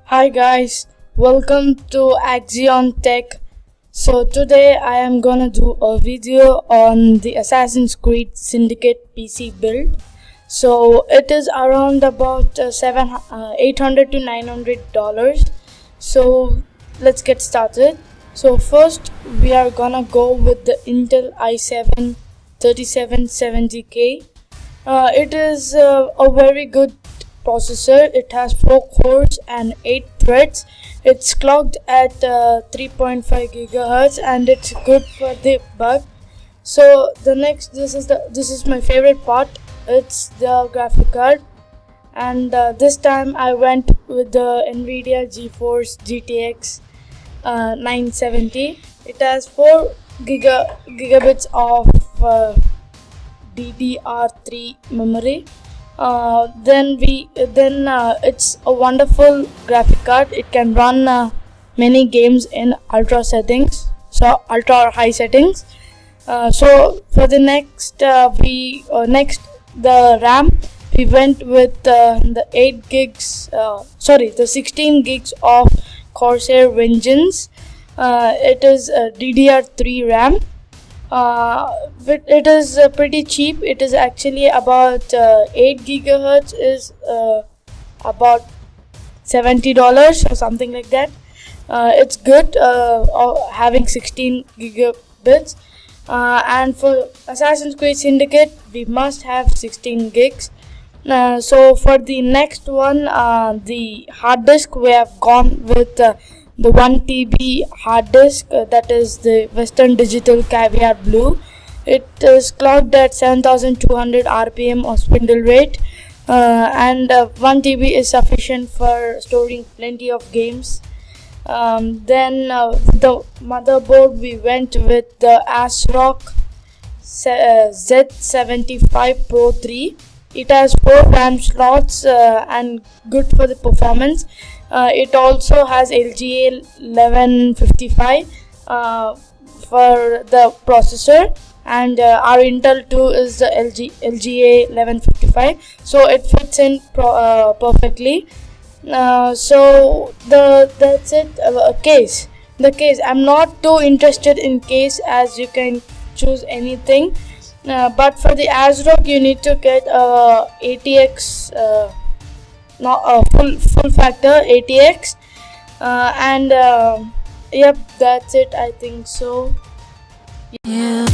Hi guys, welcome to Axion Tech. So today I am gonna do a video on the Assassin's Creed Syndicate PC build. So it is around about 800 to $900. So let's get started. So first we are gonna go with the Intel i7 3770K. It is a very good processor. It has 4 cores and 8 threads. It's clocked at 3.5 gigahertz and it's good for the bug. So this is my favorite part. It's the graphic card, and this time I went with the Nvidia GeForce GTX 970. It has 4 gigabits of DDR3 memory. Then it's a wonderful graphic card. It can run many games in ultra high settings. So for the next the RAM, we went with the 16 gigs of Corsair Vengeance. It is a DDR3 RAM. But it is pretty cheap. It is actually about 8 gigahertz is about $70 or something like that. It's good having 16 gigabits. And for Assassin's Creed Syndicate, we must have 16 gigs. So for the next one, the hard disk, we have gone with the 1 TB hard disk, that is the Western Digital Caviar Blue. It is clocked at 7200 RPM or spindle rate, and 1 TB is sufficient for storing plenty of games. Then the motherboard, we went with the ASRock Z75 Pro 3. It has 4 RAM slots and good for the performance. It also has LGA 1155 for the processor, and our Intel 2 is the LGA 1155, so it fits in perfectly. So that's it. Case. The case, I'm not too interested in case, as you can choose anything. But for the ASRock, you need to get ATX, not a full factor ATX, and yep, that's it. I think so. Yeah.